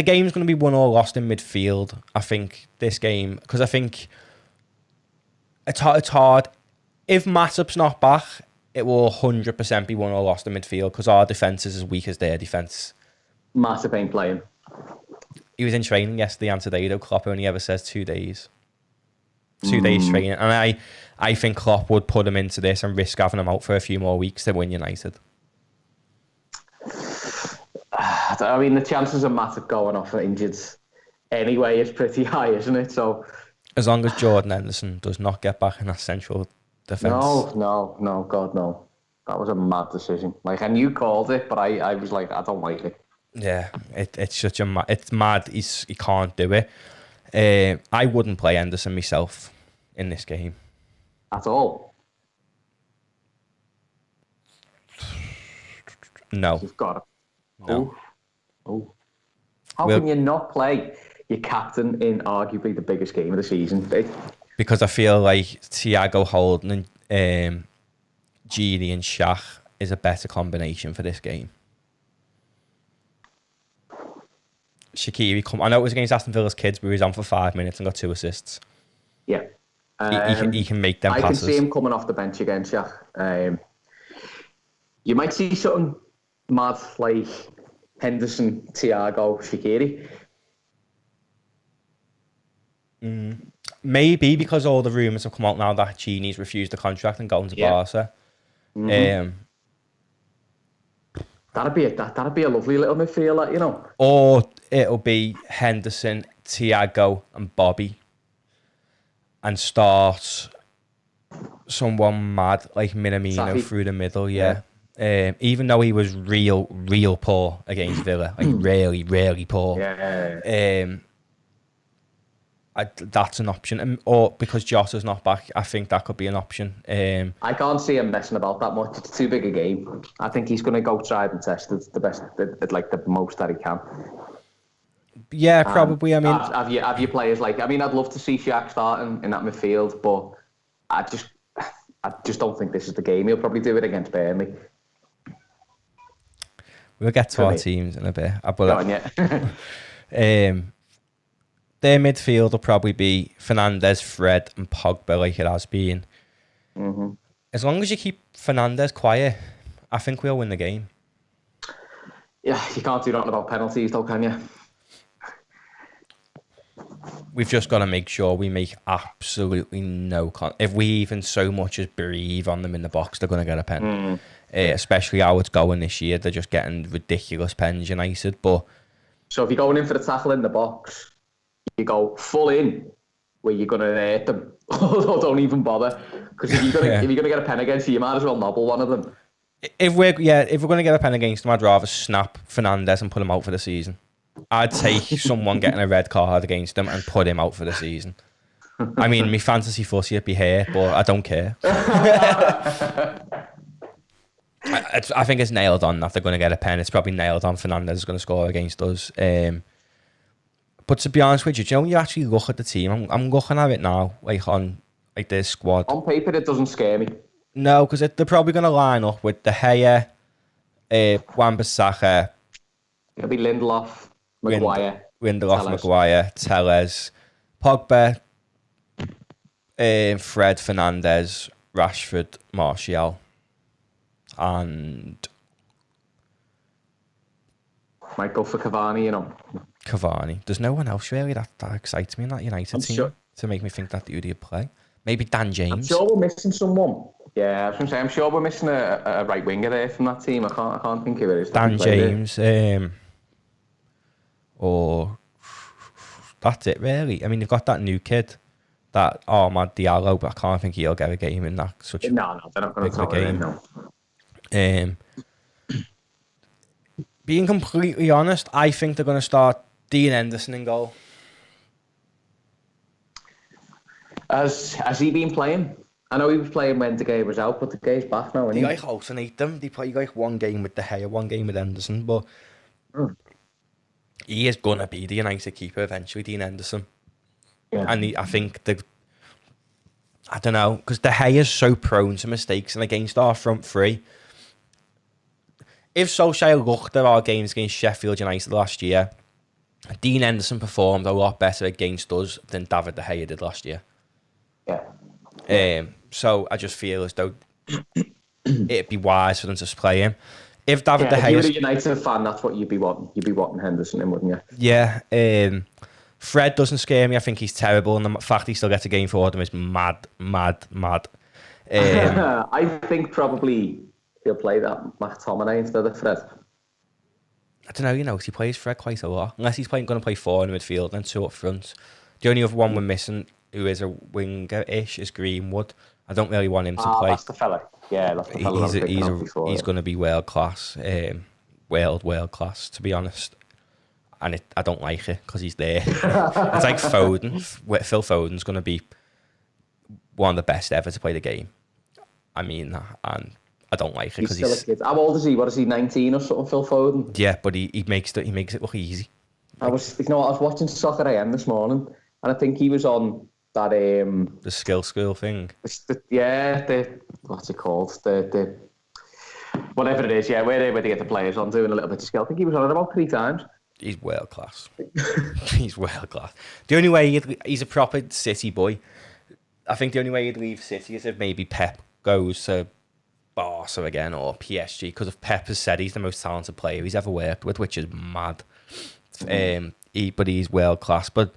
game's going to be won or lost in midfield. I think this game, because I think it's hard. If Matip's not back, it will 100% be won or lost in midfield because our defence is as weak as their defence. Matip ain't playing. He was in training yesterday and today, though. Klopp only ever says 2 days. 2 days training. And I think Klopp would put him into this and risk having him out for a few more weeks to win United. I mean, the chances of Matip going off injured anyway is pretty high, isn't it? So, as long as Jordan Henderson does not get back in that central defence. No, God, no. That was a mad decision. Like, and you called it, but I was like, I don't like it. Yeah, it's such a it's mad. He can't do it. I wouldn't play Henderson myself in this game at all. No, you've got it. No. Oh. How can you not play your captain in arguably the biggest game of the season? Because I feel like Thiago Holden and Gini and Shaq is a better combination for this game. Shaqiri, I know it was against Aston Villa's kids, but he was on for 5 minutes and got 2 assists. Yeah. He can make them passes. I can see him coming off the bench again, Shaq. You might see something mad like Henderson, Thiago, Shaqiri. Maybe because all the rumours have come out now that Gini's refused the contract and going to Barca. That'd be a lovely little midfielder, you know. Or it'll be Henderson, Thiago, and Bobby, and start someone mad like Minamino Safi through the middle. Yeah. Even though he was real poor against Villa, like really poor. Yeah. That's an option, or because Jota's not back, I think that could be an option. I can't see him messing about that much. It's too big a game. I think he's going to go tried and tested the best, like the most that he can. Yeah, probably. I mean, have you players like? I mean, I'd love to see Shaq starting in that midfield, but I just don't think this is the game. He'll probably do it against Burnley. We'll get to our teams in a bit. Yeah. Their midfield will probably be Fernandes, Fred, and Pogba, like it has been. As long as you keep Fernandes quiet, I think we'll win the game. Yeah, you can't do nothing about penalties, though, can you? We've just got to make sure we make absolutely no if we even so much as breathe on them in the box, they're going to get a pen. Especially how it's going this year. They're just getting ridiculous pens, United. But So if you're going in for the tackle in the box, you go full in, where you're going to hurt them, or don't even bother. Because if you're going to get a pen against you, you might as well nobble one of them. If we're going to get a pen against them, I'd rather snap Fernandez and put him out for the season. I'd take someone getting a red card against him and put him out for the season. I mean, my fantasy fussy would be here, but I don't care. I think it's nailed on that they're going to get a pen. It's probably nailed on Fernandez is going to score against us. But to be honest with you, do you know when you actually look at the team, I'm looking at it now, on this squad. On paper, it doesn't scare me. No, because they're probably going to line up with De Gea, Wan-Bissaka. It'll be Lindelof, Maguire. Maguire, Telles, Pogba, Fred, Fernandez, Rashford, Martial, and might go for Cavani, Cavani. There's no one else really that excites me in that United team to make me think that Udy'd play. Maybe Dan James. I'm sure we're missing someone. Yeah, I was going to say, I'm sure we're missing a right winger there from that team. I can't think of it. Dan James, or that's it really. I mean, they've got that new kid, that Ahmad Diallo, but I can't think he'll get a game in that such a no, they're not going to throw it in, no. Being completely honest, I think they're going to start Dean Henderson in goal. Has he been playing? I know he was playing when De Gea was out, but De Gea's back now, isn't he? They alternate them. They play one game with De Gea, one game with Henderson, but he is going to be the United keeper eventually, Dean Henderson. Yeah. And I think I don't know, because De Gea is so prone to mistakes, and against our front three, if Solskjaer looked at our games against Sheffield United last year, Dean Henderson performed a lot better against us than David De Gea did last year. Yeah. So I just feel as though it'd be wise for them to play him. If David De Gea, if you were a United fan, that's what you'd be wanting. You'd be wanting Henderson in, wouldn't you? Yeah. Fred doesn't scare me. I think he's terrible, and the fact he still gets a game for them is mad. I think probably he'll play that McTominay instead of Fred. I don't know, because he plays Fred quite a lot. Unless he's going to play 4 in the midfield and 2 up front. The only other one we're missing, who is a winger-ish, is Greenwood. I don't really want him to play. That's the fella. Yeah, that's the fella. He's going to be world class, world class, to be honest. And I don't like it because he's there. It's like Foden. Phil Foden's going to be one of the best ever to play the game. I mean that, and I don't like it because he's still a kid. How old is he? What is he, 19 or something, Phil Foden? Yeah, but he makes it look easy. I was watching Soccer AM this morning, and I think he was on that the skill school thing. What's it called? The whatever it is, where they get the players on doing a little bit of skill. I think he was on it about 3 times. He's world class. He's world class. The only way he's a proper City boy. I think the only way he'd leave City is if maybe Pep goes to Barca again or PSG, because if Pep has said he's the most talented player he's ever worked with, which is mad. But he's world class. But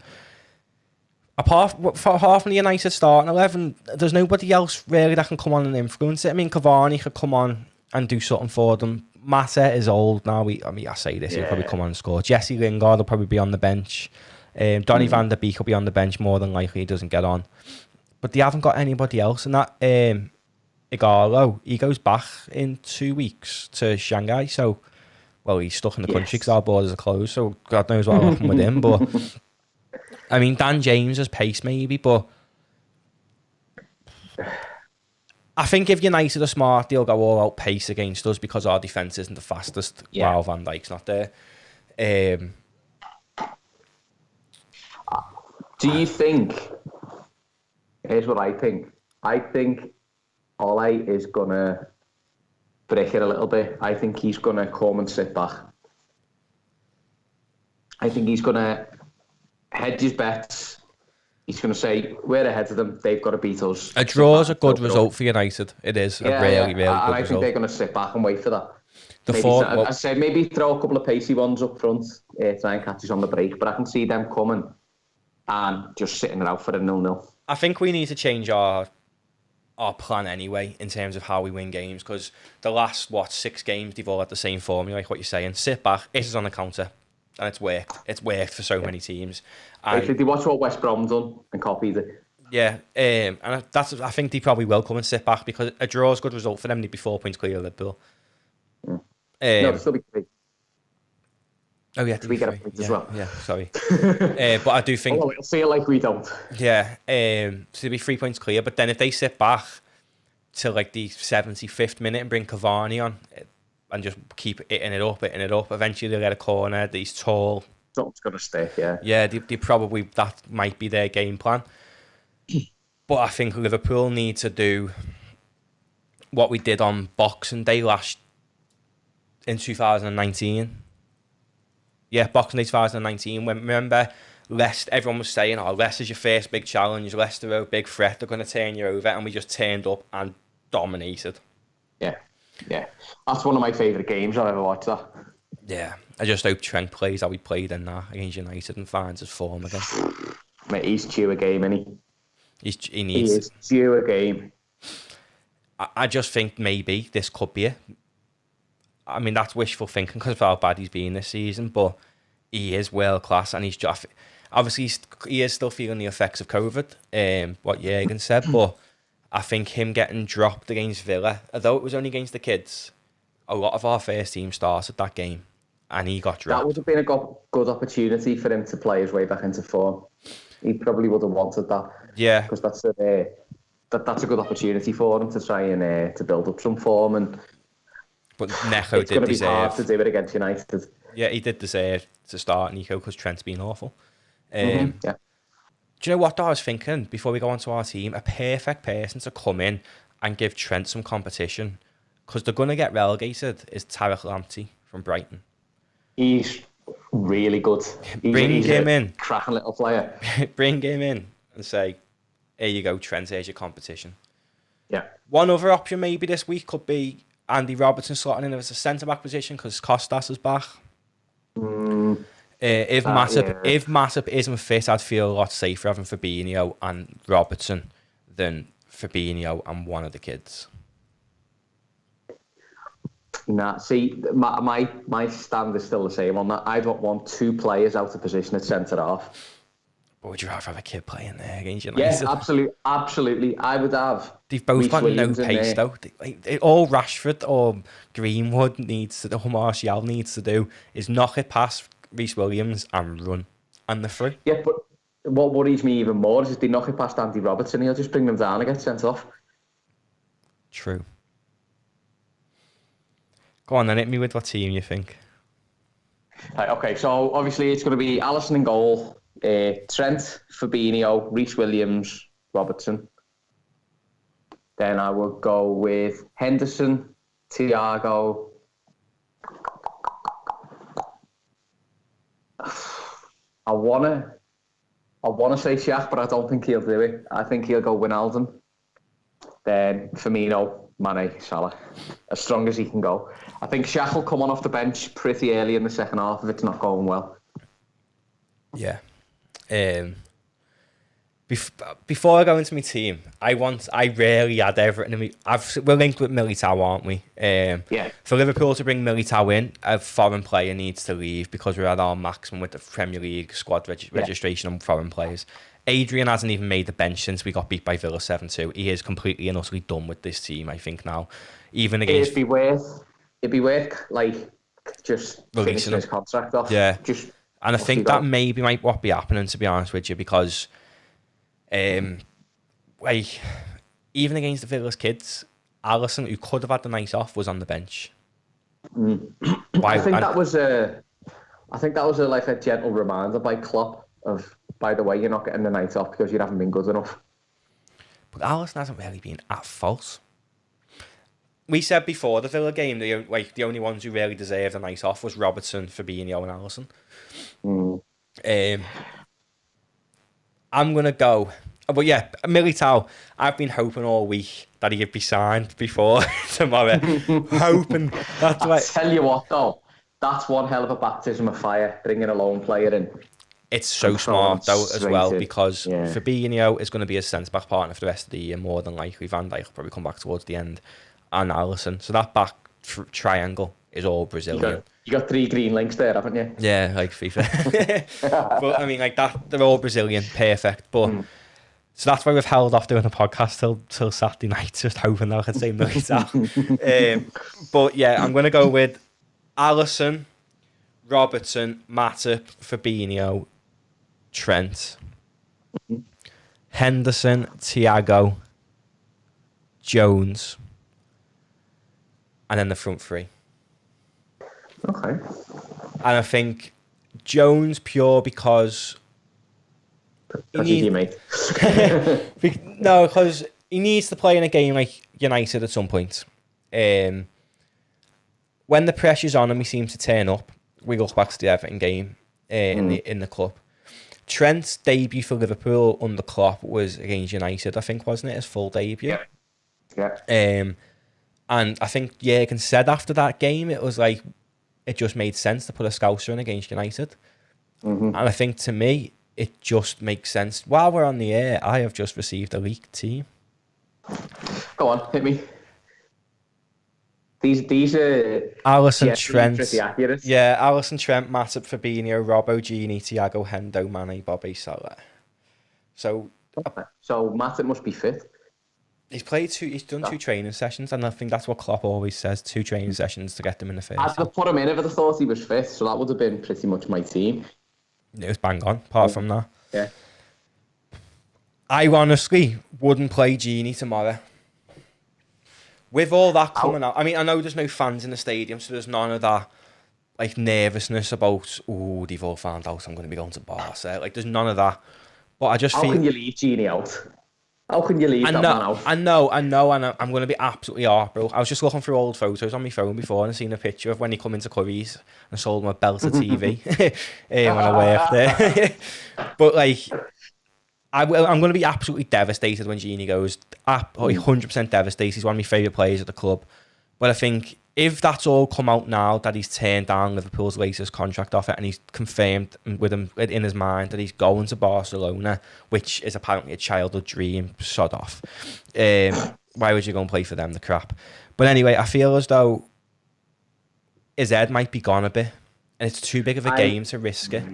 apart from the United starting 11, there's nobody else really that can come on and influence it. I mean, Cavani could come on and do something for them. Mata is old now. I say this, he'll probably come on and score. Jesse Lingard will probably be on the bench. Donny van der Beek will be on the bench more than likely. He doesn't get on. But they haven't got anybody else. And that Igalo, he goes back in 2 weeks to Shanghai. So, well, he's stuck in the country because our borders are closed. So God knows what will happen with him. But I mean, Dan James has pace maybe, but I think if United are smart, they'll go all out pace against us because our defence isn't the fastest while Van Dijk's not there. Do you think... Here's what I think. I think Ole is going to break it a little bit. I think he's going to come and sit back. I think he's going to hedge his bets. He's going to say, we're ahead of them. They've got to beat us. A draw is a good result for United. It is a really good result. I think they're going to sit back and wait for that. Maybe throw a couple of pacey ones up front, try and catch us on the break. But I can see them coming and just sitting it out for a 0-0. I think we need to change our plan anyway in terms of how we win games, because the last 6 games they've all had the same formula, like what you're saying. Sit back, it is on the counter. and it's worked. It's worked for so many teams. And Basically, they watch what West Brom done and copied it. yeah, and I think they probably will come and sit back because a draw is a good result for them. They'd be 4 points clear of Liverpool. No, they'll still be three. Oh yeah, We get a point as well. Yeah, sorry. But I do think. Although it'll feel like we don't. Yeah, so they'll be 3 points clear. But then if they sit back till like the 75th minute and bring Cavani on and just keep hitting it up, eventually they'll get a corner. He's tall. Something's gonna stick. Yeah. Yeah, they probably, that might be their game plan. But I think Liverpool need to do what we did on Boxing Day in 2019. Yeah, Boxing Day 2019. When, remember, Leicester, everyone was saying, oh, Leicester's your first big challenge. Leicester are a big threat. They're going to turn you over. And we just turned up and dominated. Yeah. That's one of my favourite games I've ever watched. That. Yeah. I just hope Trent plays how he played in that against United and finds his form again. Mate, he's due a game, isn't he? He needs. He is due a game. I just think maybe this could be it. I mean, that's wishful thinking because of how bad he's been this season, but he is world class, and he's just obviously he is still feeling the effects of COVID. What Jurgen said, but I think him getting dropped against Villa, although it was only against the kids, a lot of our first team started that game, and he got dropped. That would have been a good opportunity for him to play his way back into form. He probably would have wanted that. Yeah, because that's a good opportunity for him to try and to build up some form. But Neco it's going did to be hard deserve. to do it against United. Yeah, he did deserve to start Nico because Trent's been awful. Yeah. Do you know what though, I was thinking before we go on to our team? A perfect person to come in and give Trent some competition because they're going to get relegated is Tarek Lamptey from Brighton. He's really good. Bring him in. Cracking little player. Bring him in and say, here you go, Trent, here's your competition. Yeah. One other option maybe this week could be Andy Robertson slotting in as a centre-back position because Costas is back. If Matip isn't fit, I'd feel a lot safer having Fabinho and Robertson than Fabinho and one of the kids. Nah, see, my stand is still the same on that. I don't want two players out of position at centre-half. But would you rather have a kid playing there against United? Yeah, absolutely. I would have. They've both Reece got Williams no pace though. All Rashford or Greenwood needs to do, or Martial needs to do, is knock it past Reece Williams and run. And they're through. Yeah, but what worries me even more is if they knock it past Andy Robertson, he'll just bring them down and get sent off. True. Go on then, hit me with what team you think. Right, okay, so obviously it's going to be Alisson in goal. Trent, Fabinho, Reece Williams, Robertson. Then I would go with Henderson, Thiago. I wanna say Shaq, but I don't think he'll do it. I think he'll go Wijnaldum. Then Firmino, Mane, Salah, as strong as he can go. I think Shaq will come on off the bench pretty early in the second half if it's not going well. Yeah. Before I go into my team, I rarely had Everton in me. We're linked with Militao, aren't we? Yeah. For Liverpool to bring Militao in, a foreign player needs to leave because we're at our maximum with the Premier League squad registration on foreign players. Adrian hasn't even made the bench since we got beat by Villa 7-2. He is completely and utterly done with this team, I think, now. Even against... It'd be worth like, just finishing his contract off. Yeah. Just... And I think that maybe might what be happening, to be honest with you, because like even against the Villa's kids, Alisson, who could have had the night off, was on the bench. I think that was a like a gentle reminder by Klopp of, by the way, you're not getting the night off because you haven't been good enough. But Alisson hasn't really been at fault. We said before the Villa game, the only ones who really deserved a night off was Robertson, Fabinho, and Alisson. I'm gonna go, but yeah, Militao. I've been hoping all week that he'd be signed before tomorrow. Hoping that's I what. Tell you what, though, that's one hell of a baptism of fire. Bringing a lone player in. It's so smart though as well because yeah. Fabinho is going to be a centre back partner for the rest of the year more than likely. Van Dijk will probably come back towards the end, and Alisson. So that back triangle is all Brazilian. You got 3 green links there, haven't you? Yeah, like FIFA. But I mean, like that, they're all Brazilian, perfect. But so that's why we've held off doing a podcast till Saturday night, just hoping that I can say Militao. But yeah, I'm gonna go with Alisson, Robertson, Matip, Fabinho, Trent, Henderson, Thiago, Jones, and then the front three. Okay. And I think Jones pure because He's your mate. no, because he needs to play in a game like United at some point. When the pressure's on and we seem to turn up, we go back to the Everton game in the club. Trent's debut for Liverpool under Klopp was against United, I think, wasn't it? His full debut. Yeah. And I think Jurgen said after that game, it was like, it just made sense to put a Scouser in against United. And I think, to me, it just makes sense. While we're on the air, I have just received a leaked team. Go on, hit me. These are... Alisson, Trent. Pretty accurate. Yeah, Alisson, Trent, Matip, Fabinho, Robbo, Gini, Thiago, Hendo, Mane, Bobby, Salah. So Matip must be fit. He's done 2 training sessions, and I think that's what Klopp always says, 2 training sessions to get them in the first. I'd have put him in if I thought he was fit, so that would have been pretty much my team. It was bang on, apart from that. Yeah. I honestly wouldn't play Gini tomorrow. With all that coming out, I mean, I know there's no fans in the stadium, so there's none of that like nervousness about, they've all found out I'm going to be going to Barca. Like, there's none of that. But I just feel... How can you leave Gini out? How can you leave that man out? I know, and I'm going to be absolutely heartbroken. I was just looking through old photos on my phone before and seen a picture of when he come into Curry's and sold him a Belter TV when I worked there. But, like, I'm going to be absolutely devastated when Gini goes. 100% devastated. He's one of my favourite players at the club. But I think if that's all come out now, that he's turned down Liverpool's latest contract offer and he's confirmed with him in his mind that he's going to Barcelona, which is apparently a childhood dream, sod off. Why would you go and play for them, the crap? But anyway, I feel as though his head might be gone a bit and it's too big of a game to risk it.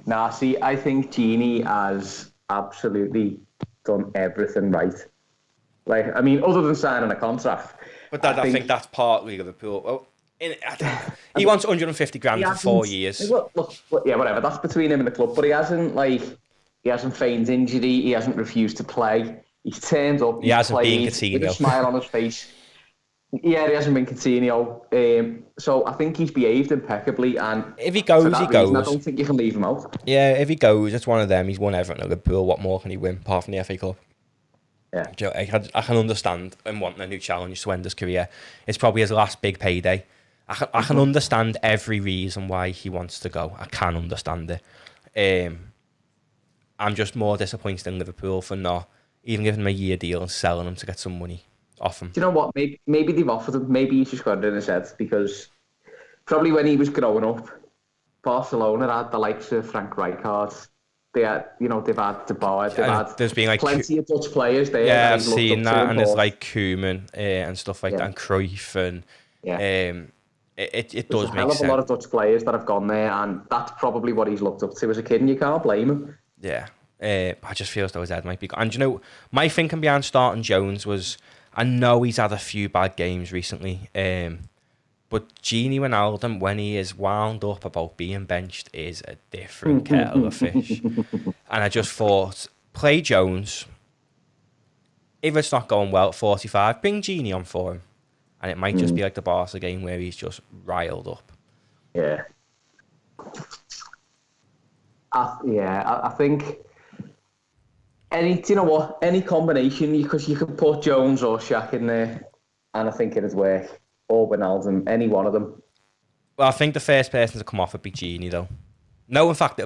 Nah, see, I think Gini has absolutely done everything right. Like, I mean, other than signing a contract. But I think that's partly Liverpool. Well, he wants 150 grand for 4 years. Look, yeah, whatever. That's between him and the club. But he hasn't feigned injury. He hasn't refused to play. He's turned up. He hasn't been with Coutinho. a smile on his face. Yeah, he hasn't been Coutinho. So I think he's behaved impeccably. And if he goes, he goes. I don't think you can leave him out. Yeah, if he goes, it's one of them. He's won everything at Liverpool. What more can he win apart from the FA Cup? Yeah. I can understand him wanting a new challenge to end his career. It's probably his last big payday. I can understand every reason why he wants to go. I can understand it. I'm just more disappointed in Liverpool for not even giving him a year deal and selling him to get some money off him. Do you know what? Maybe they've offered him. Maybe he's just got it in his head because probably when he was growing up, Barcelona had the likes of Frank Rijkaard. They've had De Boer, there's been like plenty of Dutch players there. Yeah, I've seen that, and there's like Koeman and stuff like that, and Cruyff, and it does make sense. A lot of Dutch players that have gone there, and that's probably what he's looked up to as a kid, and you can't blame him. Yeah, I just feel as though his head might be gone. And you know, my thinking behind starting Jones was, I know he's had a few bad games recently, but Gini Wijnaldum, when he is wound up about being benched, is a different kettle of fish. And I just thought, play Jones. If it's not going well at 45, bring Gini on for him. And it might just be like the Barca game where he's just riled up. Yeah. I think any combination, because you could put Jones or Shaq in there, and I think it'd work. Or Wijnaldum, any one of them. Well, I think the first person to come off would be Gini, though. No, in fact,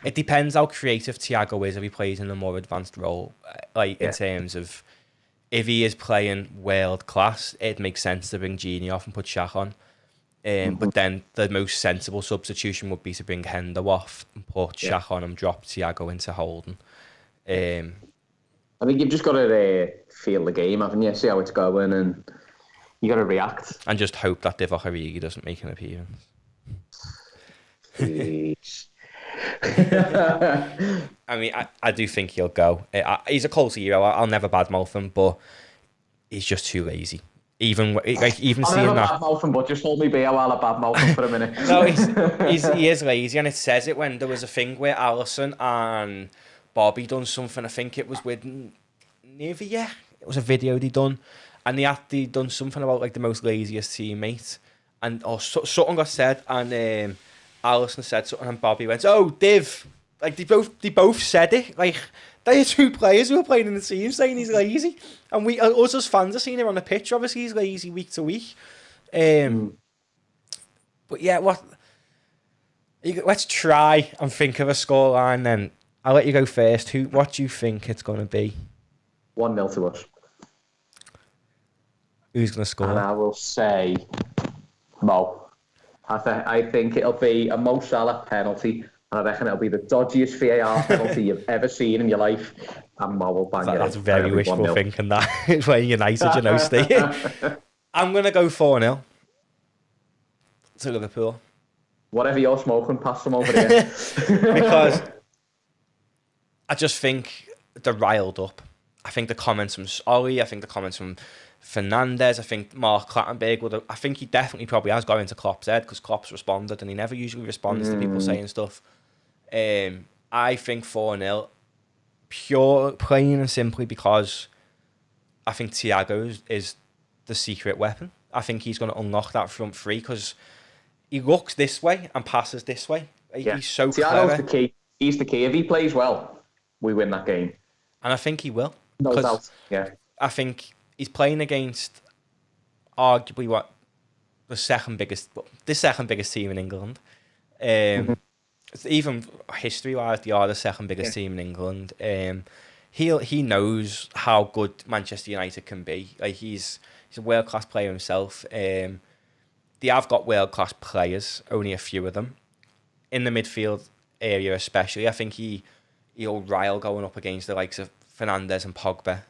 it depends how creative Thiago is if he plays in a more advanced role. In terms of, if he is playing world class, it makes sense to bring Gini off and put Shaq on. But then the most sensible substitution would be to bring Hendo off and put Shaq on and drop Thiago into holding. I think you've just got to feel the game, haven't you? See how it's going, and You got to react. And just hope that Divock Origi doesn't make an appearance. Jeez. I mean, I do think he'll go. He's a cult hero. I'll never badmouth him, but he's just too lazy. Even I'll seeing never that. badmouth him, but just hold me beer while I badmouth him for a minute. No, he is lazy, and it says it when there was a thing where Allison and Bobby done something. I think it was with Nivea. It was a video they done, and they done something about like the most laziest teammate, and something got said, and Allison said something, and Bobby went, "Oh, Div." Like they both said it. Like they are two players who are playing in the team saying he's lazy, and us as fans are seeing him on the pitch. Obviously, he's lazy week to week. But yeah, let's try and think of a scoreline. Then I'll let you go first. What do you think it's going to be? 1-0 to us. Who's going to score? And I will say Mo. I think it'll be a Mo Salah penalty. And I reckon it'll be the dodgiest VAR penalty you've ever seen in your life. And Mo will bang it. That's very wishful thinking. That it's playing United, you know, Steve. I'm going to go 4-0 to Liverpool. Whatever you're smoking, pass them over here. Because I just think they're riled up. I think the comments from Ollie, I think the comments from Fernandes, I think Mark Clattenburg I think he definitely probably has got into Klopp's head because Klopp's responded and he never usually responds to people saying stuff. I think 4-0, pure, plain and simply because I think Thiago is the secret weapon. I think he's going to unlock that front three because he looks this way and passes this way. Yeah. He's so Thiago's clever. the key. He's the key. If he plays well, we win that game. And I think he will. No doubt. Yeah. I think he's playing against arguably the second biggest team in England. Even history-wise, they are the second biggest team in England. He knows how good Manchester United can be. Like he's a world-class player himself. They have got world-class players, only a few of them. In the midfield area especially, I think he'll rile going up against the likes of Fernandes and Pogba.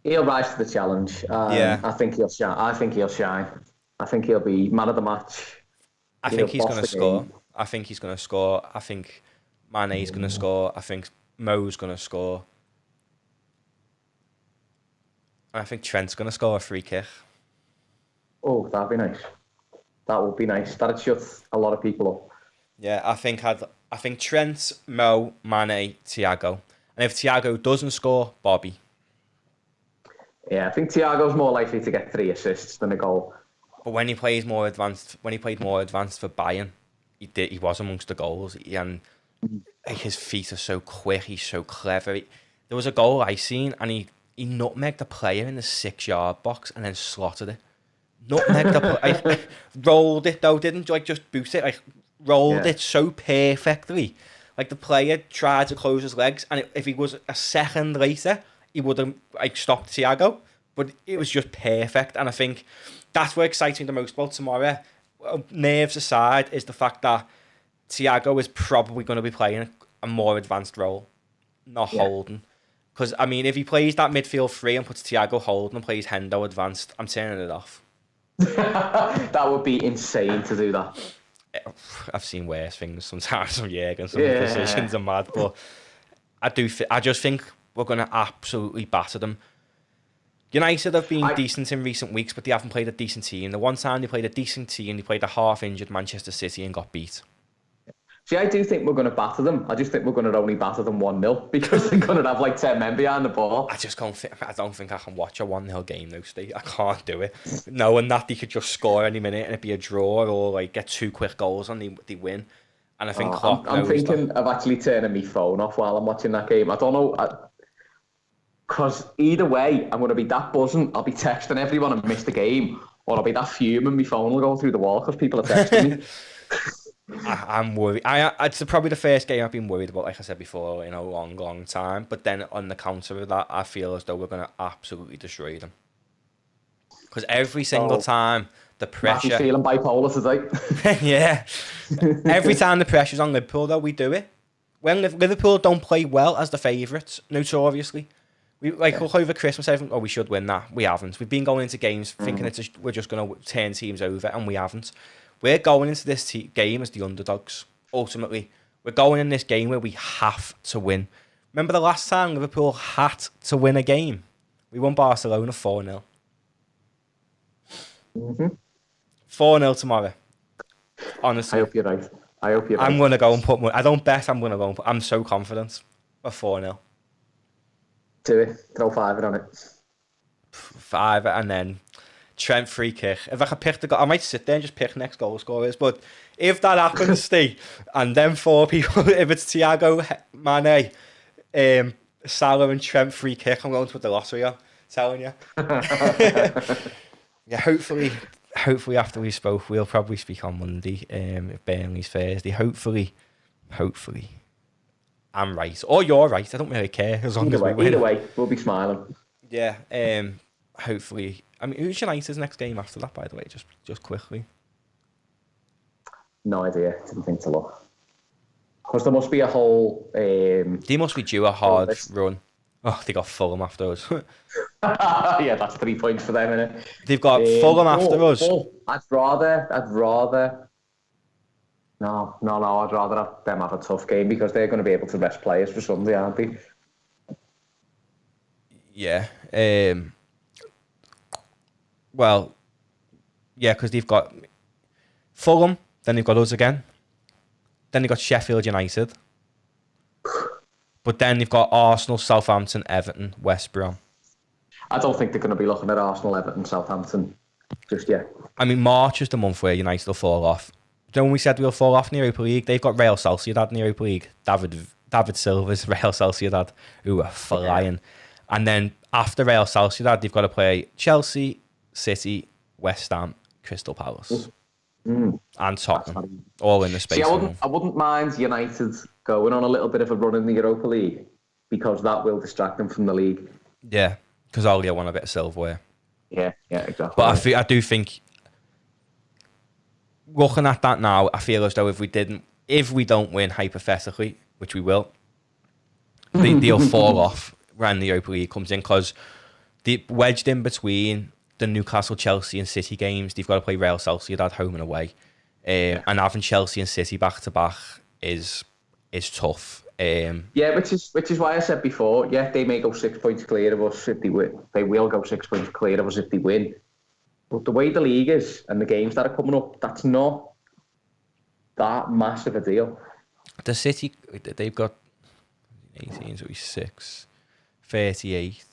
He'll rise to the challenge. I think he'll shine. I think he'll be man of the match. I think he's going to score. I think he's going to score. I think Mane's going to score. I think Mo's going to score. I think Trent's going to score a free kick. Oh, that'd be nice. That would be nice. That'd shut a lot of people up. Yeah, I think Trent, Mo, Mane, Thiago. And if Thiago doesn't score, Bobby. Yeah, I think Thiago's more likely to get 3 assists than a goal. But when he played more advanced for Bayern, he was amongst the goals. And his feet are so quick. He's so clever. There was a goal I seen, and he nutmegged the player in the 6-yard box and then slotted it. Nutmegged the player, rolled it though, didn't like just boot it. Like rolled it so perfectly. Like the player tried to close his legs, and if he was a second later, he would have like stopped Thiago. But it was just perfect, and I think that's what excites me the most about tomorrow. Nerves aside, is the fact that Thiago is probably going to be playing a more advanced role, not holding. Because I mean, if he plays that midfield 3 and puts Thiago holding and plays Hendo advanced, I'm turning it off. That would be insane to do that. I've seen worse things sometimes from Jürgen. Some decisions are mad, but I just think we're going to absolutely batter them. United have been decent in recent weeks, but they haven't played a decent team. The one time they played a decent team, they played a half-injured Manchester City and got beat. See, I do think we're going to batter them. I just think we're going to only batter them 1-0 because they're going to have like 10 men behind the ball. I don't think I can watch a 1-0 game though, Steve. I can't do it. Knowing that they could just score any minute and it'd be a draw or like get 2 quick goals and they win. And I think Klopp I'm thinking of actually turning my phone off while I'm watching that game. I don't know. Because either way, I'm going to be that buzzing. I'll be texting everyone and miss the game. Or I'll be that fuming. My phone will go through the wall because people are texting me. I'm worried. It's probably the first game I've been worried about, like I said before, in a long, long time. But then on the counter of that, I feel as though we're going to absolutely destroy them. Because every single time the pressure... Matthew's feeling bipolar today. Yeah. Every time the pressure's on Liverpool, though, we do it. When Liverpool don't play well as the favourites, notoriously, We look over Christmas, everyone, oh, we should win that. We haven't. We've been going into games thinking we're just going to turn teams over, and we haven't. We're going into this game as the underdogs. Ultimately, we're going in this game where we have to win. Remember the last time Liverpool had to win a game? We won Barcelona 4-0. 4-0 tomorrow. Honestly. I hope you're right. I'm going to go and put money. I don't bet, I'm going to go and put. I'm so confident. We're 4-0. Do it. Throw $5 on it. 5 and then Trent free kick. If I could pick the goal, I might sit there and just pick next goal scorers. But if that happens, Steve, and then 4 people, if it's Thiago, Mane, Salah and Trent free kick, I'm going to put the lottery on. Telling you. Yeah, hopefully after we spoke, we'll probably speak on Monday. If Burnley's Thursday. Hopefully, I'm right or you're right. I don't really care as long as we win. Either way, we'll be smiling. Yeah. Hopefully. I mean, who's United's next game after that? By the way, just quickly. No idea. Didn't think to look. Because there must be a whole. They must be due a hard run. Oh, they got Fulham after us. Yeah, that's 3 points for them, innit? They've got Fulham after us. I'd rather. No. I'd rather have them have a tough game because they're going to be able to rest players for Sunday, aren't they? Yeah. Well, yeah, because they've got Fulham, then they've got us again. Then they've got Sheffield United. But then they've got Arsenal, Southampton, Everton, West Brom. I don't think they're going to be looking at Arsenal, Everton, Southampton just yet. I mean, March is the month where United will fall off. Do you know when we said we'll fall off in the Europa League? They've got Real Sociedad in the Europa League. David Silva's Real Sociedad, who are flying. Yeah. And then after Real Sociedad, they've got to play Chelsea, City, West Ham, Crystal Palace. And Tottenham, all in the space. See, I wouldn't mind United going on a little bit of a run in the Europa League because that will distract them from the league. Yeah, because I'll get one a bit of silverware. Yeah, exactly. But I do think, looking at that now, I feel as though if we don't win hypothetically, which we will, they'll fall off when the Europa League comes in because they wedged in between the Newcastle, Chelsea and City games. They've got to play Real Sociedad home and away. And having Chelsea and City back to back is tough. Yeah, which is why I said before, yeah, they may go 6 points clear of us if they win. They will go 6 points clear of us if they win. But the way the league is and the games that are coming up, that's not that massive a deal. The City, they've got 18, so 6, 38.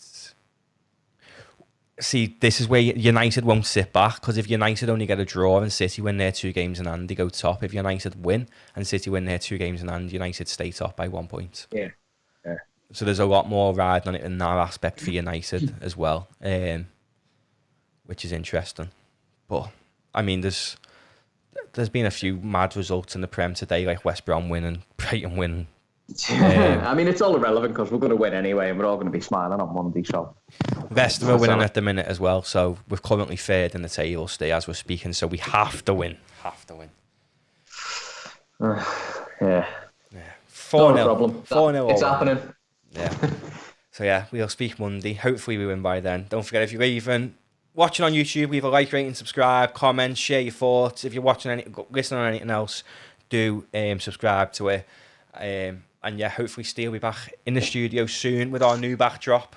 See, this is where United won't sit back, because if United only get a draw and City win their 2 games in hand, they go top. If United win and City win their 2 games in hand, United stay top by 1 point. Yeah. So there's a lot more riding on it in that aspect for United as well, which is interesting. But, I mean, there's been a few mad results in the Prem today, like West Brom winning, Brighton winning. I mean, it's all irrelevant because we're going to win anyway and we're all going to be smiling on Monday. So Leicester are winning at the minute as well, so we're currently third in the table still as we're speaking, so we have to win. Yeah. 4-0. No problem. 4-0. It's happening. Yeah. So yeah, we'll speak Monday. Hopefully we win by then. Don't forget, if you're even watching on YouTube, leave a like, rate and subscribe, comment, share your thoughts. If you're listening on anything else, do subscribe to it. And yeah, hopefully Steve will be back in the studio soon with our new backdrop.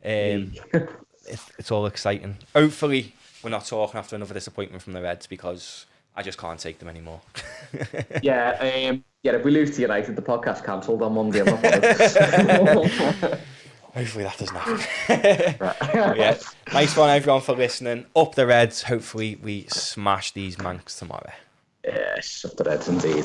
It's all exciting. Hopefully we're not talking after another disappointment from the Reds, because I just can't take them anymore. Yeah, if we lose to United, the podcast cancelled on Monday. I'm not bothered. Hopefully that doesn't happen. Yeah, nice one everyone for listening. Up the Reds. Hopefully we smash these Mancs tomorrow. Yes, up the Reds indeed.